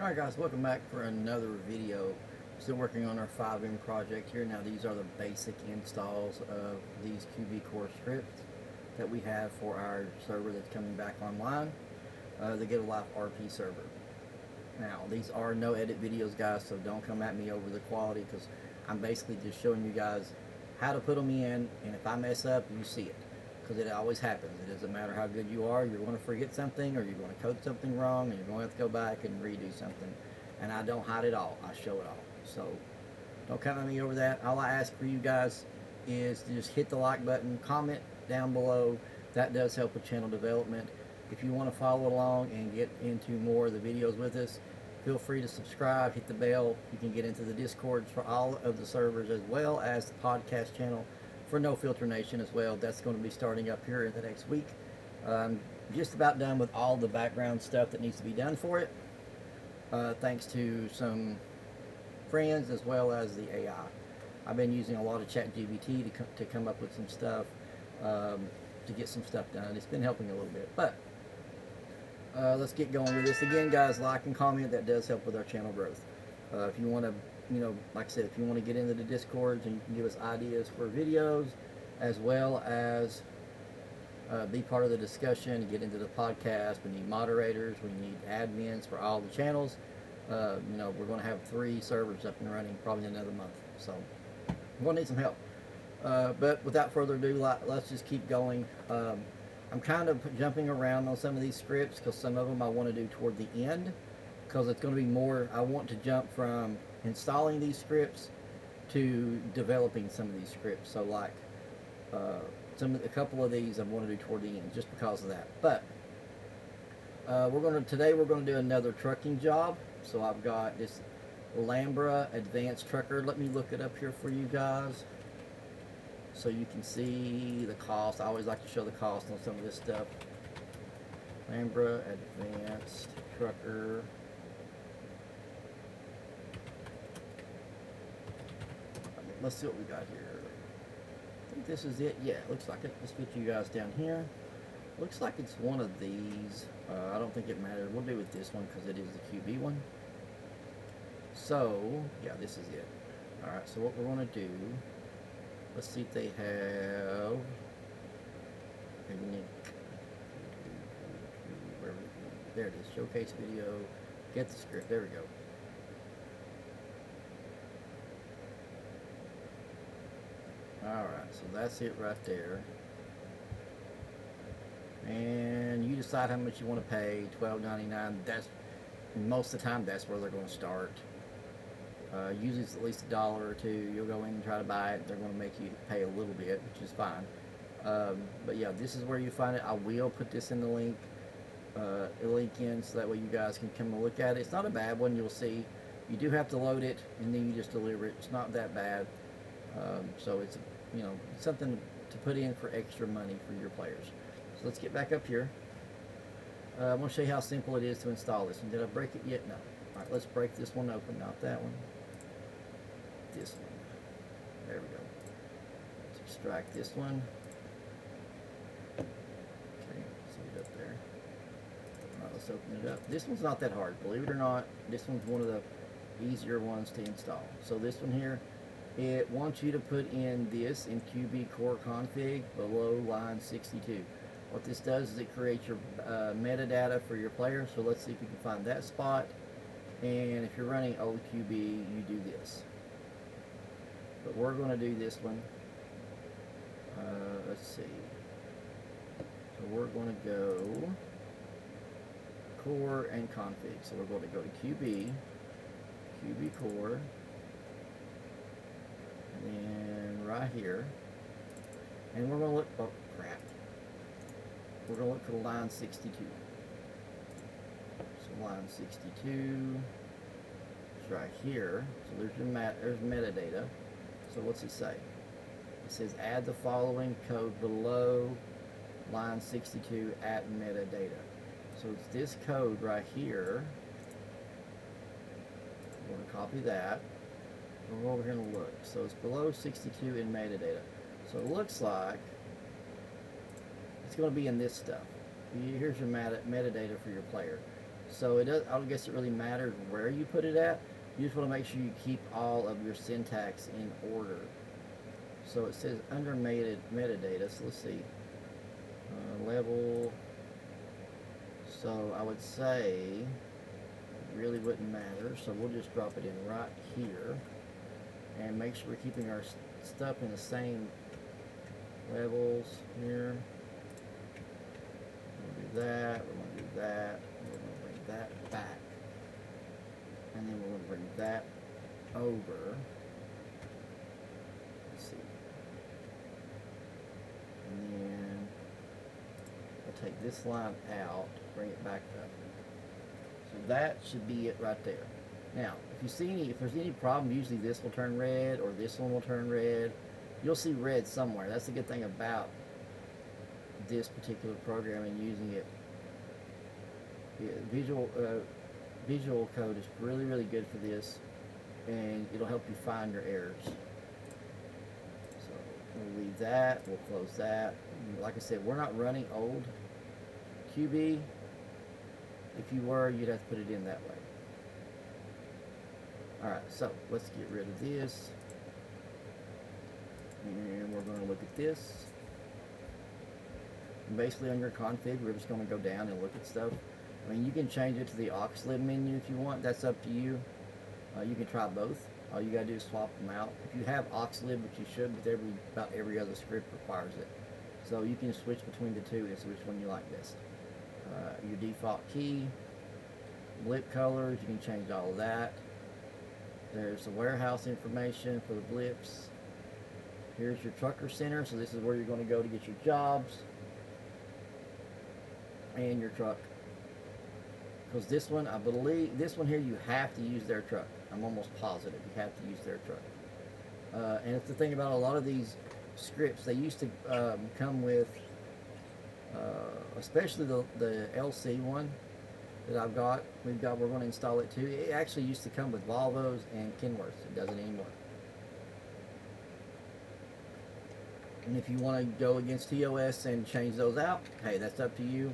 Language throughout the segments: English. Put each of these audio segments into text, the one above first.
Alright guys, welcome back for another video. Still working on our FiveM project here. Now these are the basic installs of these QBCore scripts that we have for our server that's coming back online, the Get a Life RP server. Now these are no edit videos guys, so don't come at me over the quality because I'm basically just showing you guys how to put them in, and if I mess up, you see it. Because it always happens. It doesn't matter how good you are, you're going to forget something, or you're going to code something wrong, and you're going to have to go back and redo something. And I don't hide it all, I show it all. So don't come at me over that. All I ask for you guys is to just hit the like button, comment down below. That does help with channel development. If you want to follow along and get into more of the videos with us, feel free to subscribe, hit the bell. You can get into the Discords for all of the servers as well as the podcast channel for No Filter Nation as well. That's going to be starting up here in the next week. I'm just about done with all the background stuff that needs to be done for it, thanks to some friends as well as the AI. I've been using a lot of ChatGPT to come up with some stuff, to get some stuff done. It's been helping a little bit, but let's get going with this. Again guys, like and comment. That does help with our channel growth. If you want to, like I said, if you want to get into the Discords and you can give us ideas for videos as well as be part of the discussion and get into the podcast. We need moderators, we need admins for all the channels. We're going to have 3 servers up and running probably in another month, so we're going to need some help. But without further ado, let's just keep going. I'm kind of jumping around on some of these scripts because some of them I want to do toward the end, because it's going to be more, I want to jump from installing these scripts to developing some of these scripts. So like a couple of these I want to do toward the end just because of that. But today we're going to do another trucking job. So I've got this Lambra Advanced Trucker. Let me look it up here for you guys so you can see the cost. I always like to show the cost on some of this stuff. Lambra Advanced Trucker. Let's see what we got here. I think this is it. Yeah, it looks like it. Let's get you guys down here. Looks like it's one of these. I don't think it matters. We'll do with this one because it is the QB one. So, yeah, this is it. Alright, so what we're going to do, let's see if they have a link. There it is. Showcase video. Get the script. There we go. Alright, so that's it right there. And you decide how much you want to pay. $12.99. That's most of the time that's where they're going to start. Usually it's at least $1 or $2. You'll go in and try to buy it. They're going to make you pay a little bit, which is fine. But yeah, this is where you find it. I will put this in the link, in, so that way you guys can come and look at it. It's not a bad one. You'll see. You do have to load it, and then you just deliver it. It's not that bad. So it's something to put in for extra money for your players. So let's get back up here. I'm going to show you how simple it is to install this. And did I break it yet? No. Alright, let's break this one open. Not that one. This one. There we go. Let's extract this one. Okay, see it up there. Alright, let's open it up. This one's not that hard. Believe it or not, this one's one of the easier ones to install. So this one here, it wants you to put in this in QBCore config below line 62. What this does is it creates your metadata for your player. So let's see if you can find that spot. And if you're running old QB, you do this. But we're going to do this one. Let's see. So we're going to go core and config. So we're going to go to QBCore, and then right here, and we're going to look. Oh crap! We're going to look for the line 62. So line 62 is right here. So there's metadata. So what's it say? It says add the following code below line 62 at metadata. So it's this code right here. We're going to copy that. We're over here and look. So it's below 62 in metadata. So it looks like it's going to be in this stuff. Here's your metadata for your player. So it does, I don't guess it really matters where you put it at. You just want to make sure you keep all of your syntax in order. So it says under metadata, so let's see, level, so I would say it really wouldn't matter, so we'll just drop it in right here and make sure we're keeping our stuff in the same levels here. We're going to do that, we're going to do that, we're going to bring that back, and then we're going to bring that over. Let's see. And then we'll take this line out, bring it back up. So that should be it right there. Now, if there's any problem, usually this will turn red or this one will turn red. You'll see red somewhere. That's the good thing about this particular program and using it. Visual code is really, really good for this, and it'll help you find your errors. So we'll leave that. We'll close that. Like I said, we're not running old QB. If you were, you'd have to put it in that way. Alright, so let's get rid of this. And we're going to look at this. And basically on your config, we're just going to go down and look at stuff. I mean, you can change it to the aux menu if you want. That's up to you. You can try both. All you got to do is swap them out. If you have aux lib, which you should, but about every other script requires it. So you can switch between the two and see which one you like best. Your default key, blip colors, you can change all of that. There's the warehouse information for the blips. Here's your trucker center, so this is where you're going to go to get your jobs and your truck. Because this one, I believe, this one here, you have to use their truck. I'm almost positive you have to use their truck. And it's the thing about a lot of these scripts, they used to come with, especially the LC one that we're going to install it too. It actually used to come with Volvos and Kenworths. It doesn't anymore. And if you want to go against TOS and change those out, hey, that's up to you.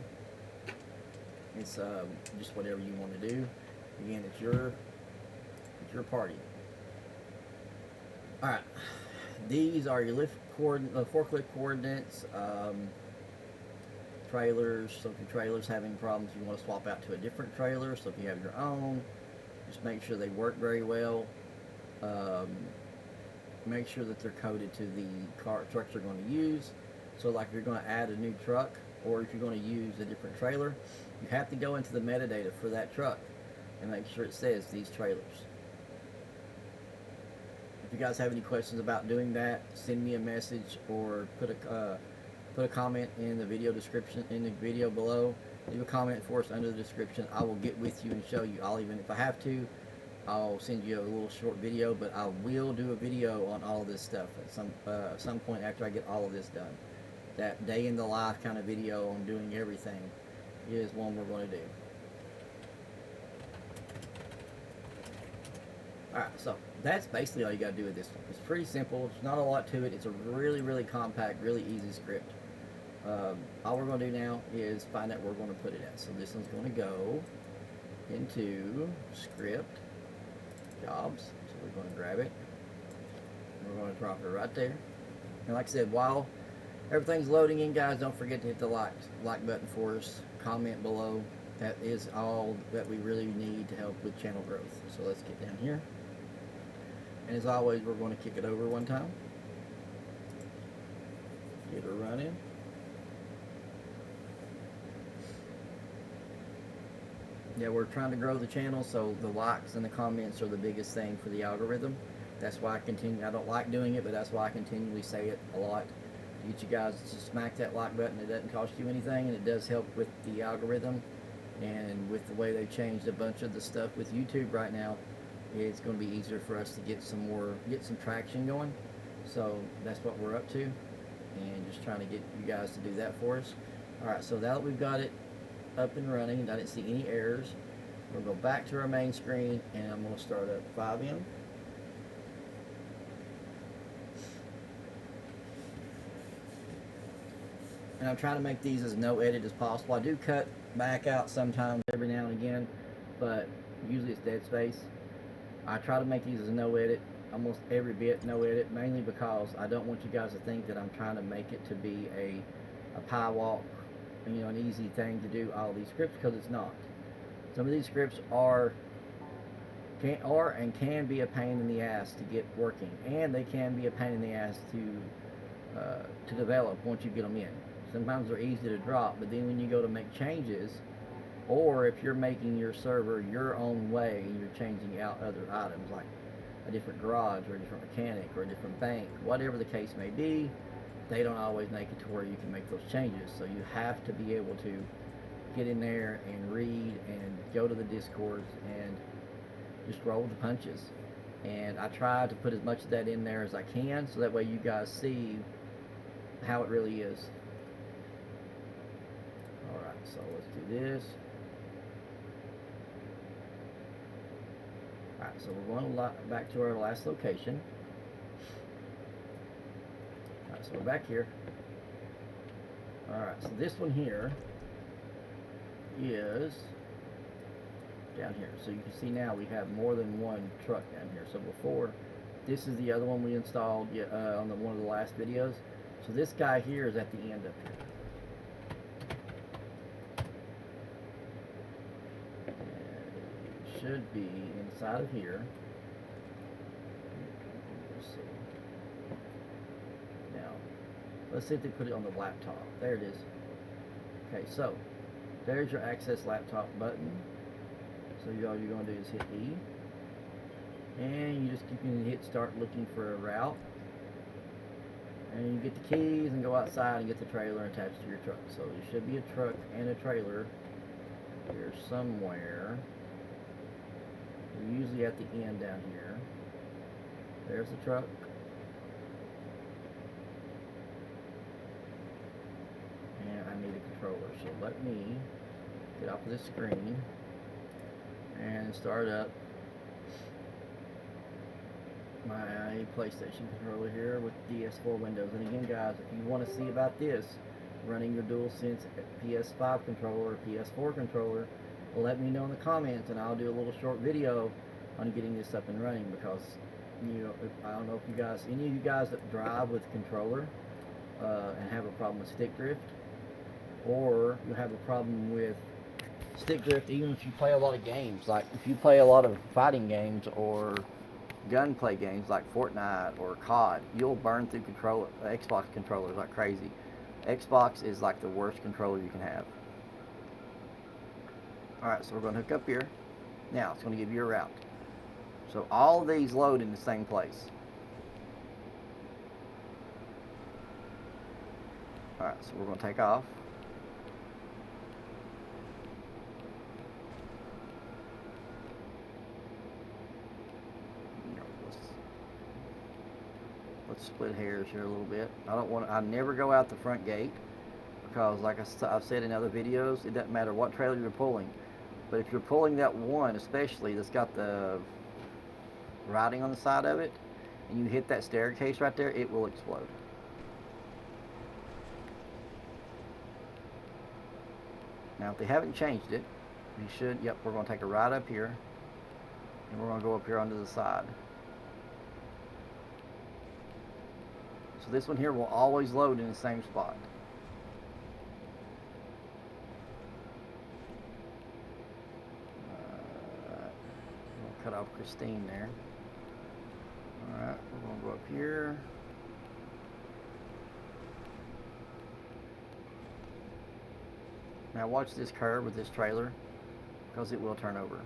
It's just whatever you want to do. Again, it's your party. All right, these are your forklift coordinates. Trailers, so if your trailer's having problems, you want to swap out to a different trailer. So if you have your own, just make sure they work very well. Make sure that they're coded to the trucks you're going to use. So like if you're going to add a new truck, or if you're going to use a different trailer, you have to go into the metadata for that truck and make sure it says these trailers. If you guys have any questions about doing that, send me a message or put a comment in the video description, in the video below. Leave a comment for us under the description. I will get with you and show you. If I have to, I'll send you a little short video, but I will do a video on all of this stuff at some point after I get all of this done. That day in the life kind of video on doing everything is one we're going to do. Alright, so that's basically all you got to do with this one. It's pretty simple. There's not a lot to it. It's a really, really compact, really easy script. All we're going to do now is find out where we're going to put it at. So this one's going to go into script, jobs. So we're going to grab it. We're going to drop it right there. And like I said, while everything's loading in, guys, don't forget to hit the like button for us. Comment below. That is all that we really need to help with channel growth. So let's get down here. And as always, we're going to kick it over one time. Get her running. Yeah, we're trying to grow the channel, so the likes and the comments are the biggest thing for the algorithm. That's why I don't like doing it, but that's why I continually say it a lot. To get you guys to smack that like button. It doesn't cost you anything, and it does help with the algorithm. And with the way they've changed a bunch of the stuff with YouTube right now, it's going to be easier for us to get some traction going. So that's what we're up to, and just trying to get you guys to do that for us. Alright, so now that we've got it up and running, and I didn't see any errors, we'll go back to our main screen, and I'm going to start up FiveM. And I'm trying to make these as no edit as possible. I do cut back out sometimes every now and again, but usually it's dead space. I try to make these as no edit, almost every bit no edit, mainly because I don't want you guys to think that I'm trying to make it to be a pie walk, you know, an easy thing to do all these scripts, because it's not. Some of these scripts are and can be a pain in the ass to get working, and they can be a pain in the ass to develop once you get them in. Sometimes they're easy to drop, but then when you go to make changes, or if you're making your server your own way and you're changing out other items like a different garage or a different mechanic or a different bank, whatever the case may be, they don't always make it to where you can make those changes. So you have to be able to get in there and read and go to the discords and just roll the punches. And I try to put as much of that in there as I can, so that way you guys see how it really is. Alright, so let's do this. Alright, so we're going back to our last location. Alright, so we're back here. Alright, so this one here is down here. So you can see now we have more than one truck down here. So before, this is the other one we installed on one of the last videos. So this guy here is at the end up here. And it should be inside of here. Let's see. Now, let's see if they put it on the laptop. There it is. Okay, so there's your access laptop button. So all you're going to do is hit E, and you can hit start looking for a route, and you get the keys and go outside and get the trailer attached to your truck. So there should be a truck and a trailer here somewhere. They're usually at the end down here. There's the truck. And I need a controller. So let me get off of this screen and start up my PlayStation controller here with DS4 Windows. And again, guys, if you want to see about this, running your DualSense PS5 controller or PS4 controller, let me know in the comments, and I'll do a little short video on getting this up and running. Because I don't know if you guys, any of you guys that drive with controller and have a problem with stick drift, or you have a problem with stick drift even if you play a lot of games, like if you play a lot of fighting games or gunplay games like Fortnite or COD, you'll burn through Xbox controllers like crazy. Xbox is like the worst controller you can have. Alright, so we're going to hook up here. Now it's going to give you a route. So all of these load in the same place. Alright, so we're going to take off. Let's split hairs here a little bit. I never go out the front gate, because like I've said in other videos, it doesn't matter what trailer you're pulling, but if you're pulling that one especially that's got the writing on the side of it, and you hit that staircase right there, it will explode. Now if they haven't changed it, you should, yep, we're going to take a right up here, and we're going to go up here onto the side. So this one here will always load in the same spot. We'll cut off Christine there. Alright, we're going to go up here. Now watch this curve with this trailer, because it will turn over.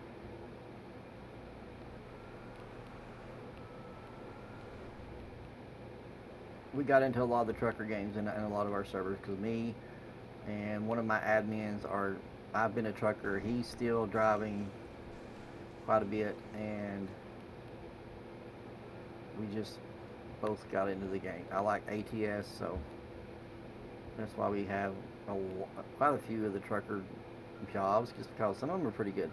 We got into a lot of the trucker games in a lot of our servers, because me and one of my admins I've been a trucker, he's still driving quite a bit, and we just both got into the game. I like ATS, so that's why we have quite a few of the trucker jobs, just because some of them are pretty good.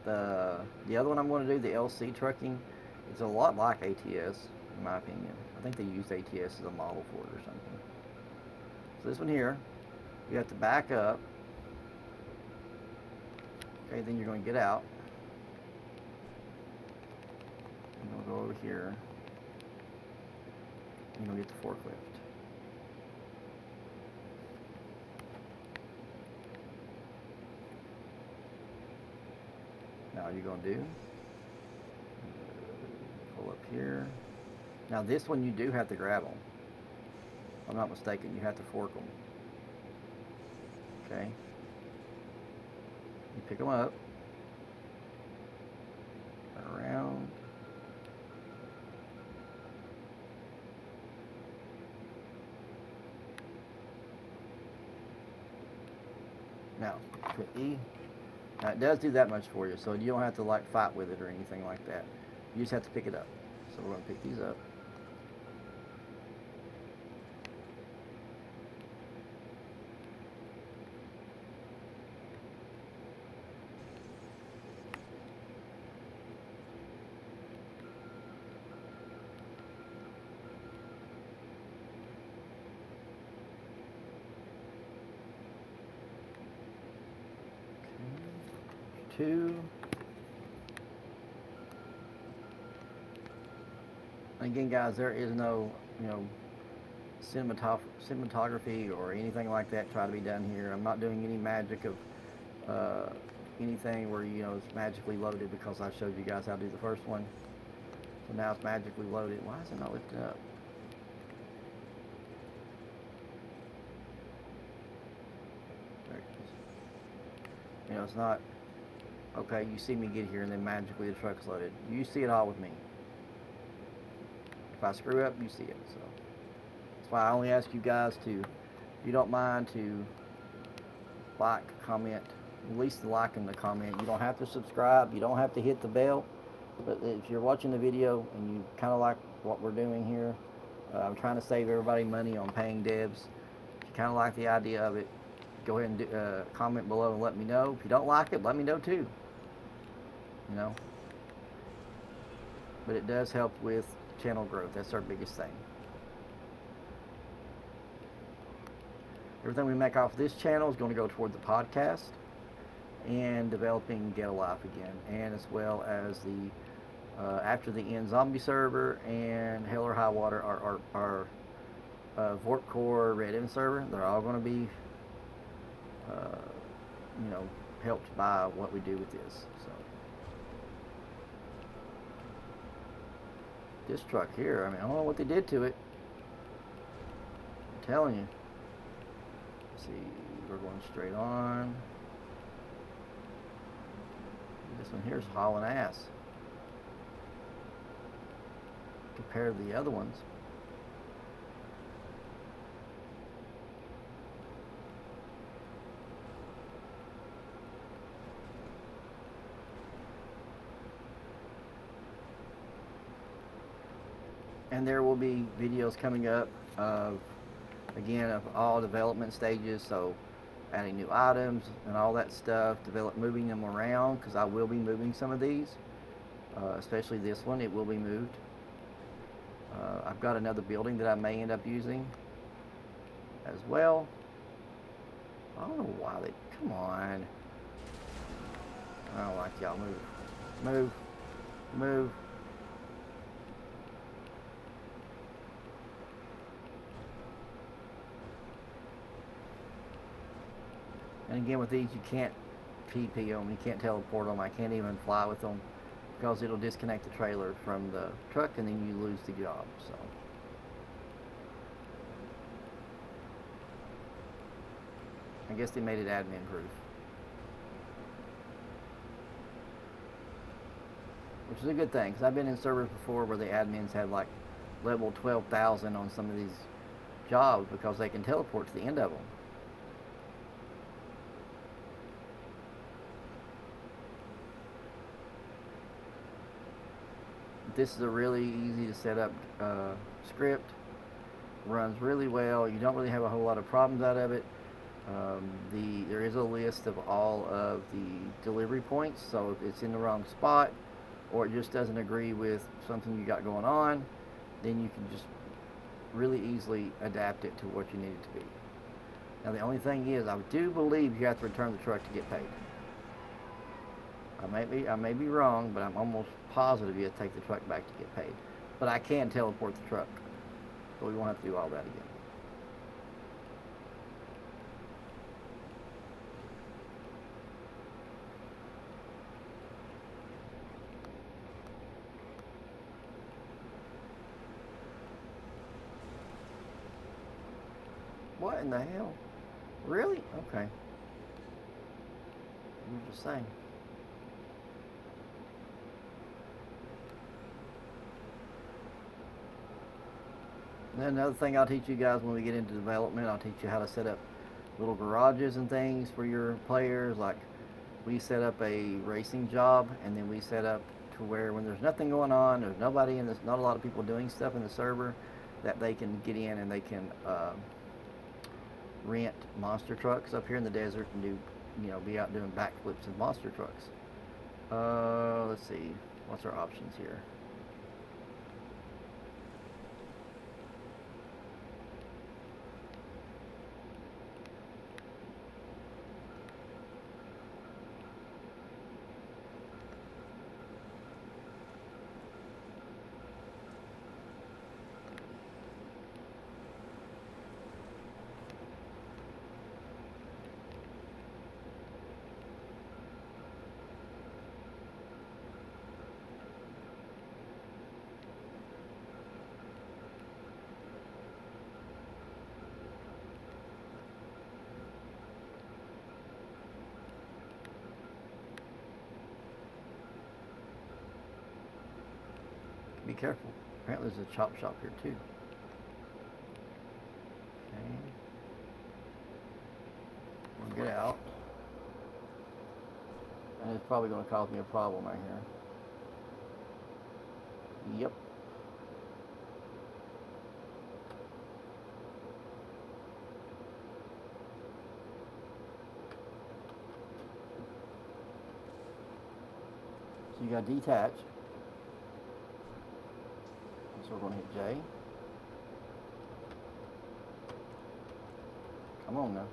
The other one I'm going to do, the LC trucking, it's a lot like ATS in my opinion. I think they used ATS as a model for it or something. So this one here, you have to back up, Okay, then you're going to get out. You're going to go over here. You're going to get the forklift. Now you're going to do, pull up here. Now this one you do have to grab them. If I'm not mistaken, you have to fork them. Okay. You pick them up. Turn around. Now, hit E. Now it does do that much for you, so you don't have to like fight with it or anything like that. You just have to pick it up. So we're going to pick these up. Two. Again, guys, there is no, cinematography or anything like that try to be done here. I'm not doing any magic of anything where it's magically loaded, because I showed you guys how to do the first one. So now it's magically loaded. Why is it not lifted up? There it is. It's not. Okay, you see me get here and then magically the truck's loaded. You see it all with me. If I screw up, you see it. So that's why I only ask you guys to, if you don't mind, to like, comment, at least like in the comment. You don't have to subscribe. You don't have to hit the bell. But if you're watching the video and you kind of like what we're doing here, I'm trying to save everybody money on paying devs. If you kind of like the idea of it, go ahead and comment below and let me know. If you don't like it, let me know too. But it does help with channel growth. That's our biggest thing. Everything we make off this channel is going to go toward the podcast and developing Get a Life Again, and as well as the After the End zombie server and Hell or High Water, our QBCore Red End server. They're all going to be helped by what we do with this. So this truck here, I don't know what they did to it. I'm telling you. Let's see, we're going straight on. This one here is hauling ass compared to the other ones. And there will be videos coming up of, again, of all development stages, so adding new items and all that stuff, moving them around, because I will be moving some of these, especially this one. It will be moved. I've got another building that I may end up using as well. I don't know why they, come on. I don't like y'all. Move. And again, with these, you can't TP them, you can't teleport them. I can't even fly with them, because it'll disconnect the trailer from the truck and then you lose the job. So I guess they made it admin proof, which is a good thing, because I've been in servers before where the admins had like level 12,000 on some of these jobs because they can teleport to the end of them. This is a really easy to set up script. Runs really well. You don't really have a whole lot of problems out of it. There is a list of all of the delivery points, so if it's in the wrong spot or it just doesn't agree with something you got going on, then you can just really easily adapt it to what you need it to be. Now the only thing is, I do believe you have to return the truck to get paid. I may be wrong, but I'm almost positive you have to take the truck back to get paid. But I can teleport the truck, so we won't have to do all that again. What in the hell? Really? Okay. I'm just saying. And then another thing I'll teach you guys when we get into development, I'll teach you how to set up little garages and things for your players. Like we set up a racing job, and then we set up to where when there's nothing going on, there's nobody in this, not a lot of people doing stuff in the server, that they can get in and they can rent monster trucks up here in the desert and do, be out doing backflips in monster trucks. Let's see, what's our options here? Be careful. Apparently there's a chop shop here too. Okay. We'll get out. And it's probably going to cause me a problem right here. Yep. So you got to detach. So we're going to hit J. Come on now.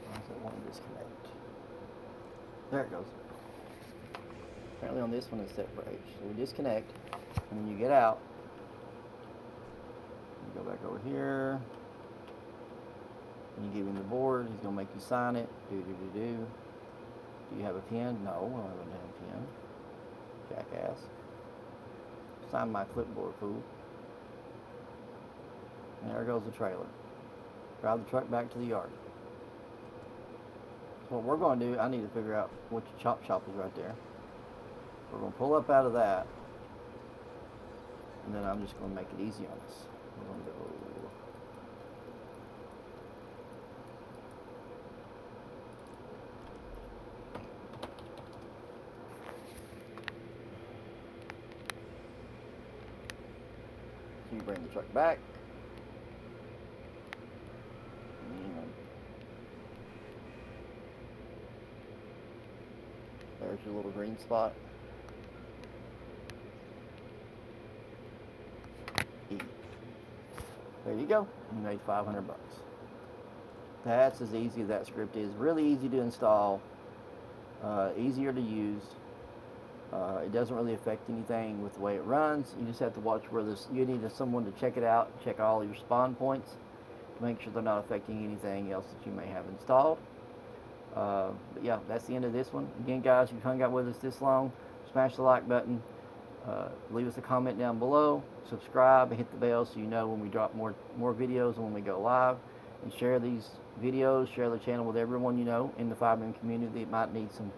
Why does it want to disconnect? There it goes. Apparently on this one it's set for H. So we disconnect, and when you get out, you go back over here. You give him the board, he's going to make you sign it. Do you have a pen? No, I don't have a damn pen. Jackass. Sign my clipboard, fool. And there goes the trailer. Drive the truck back to the yard. So what we're going to do, I need to figure out which chop shop is right there. We're going to pull up out of that, and then I'm just going to make it easy on us. We're going to go. So you bring the truck back. There's your little green spot. E. There you go. You made 500 bucks. That's as easy as that script is. Really easy to install. Easier to use. It doesn't really affect anything with the way it runs. You just have to watch where this. You need someone to check it out, check all your spawn points, to make sure they're not affecting anything else that you may have installed. But yeah, that's the end of this one. Again, guys, if you've hung out with us this long, smash the like button. Leave us a comment down below. Subscribe and hit the bell so you know when we drop more videos and when we go live. And share these videos, share the channel with everyone you know in the FiveM community that might need some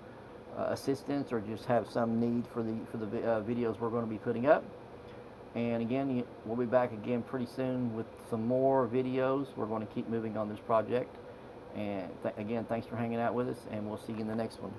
assistance or just have some need for the videos we're going to be putting up. And again, we'll be back again pretty soon with some more videos. We're going to keep moving on this project. And again, thanks for hanging out with us, and we'll see you in the next one.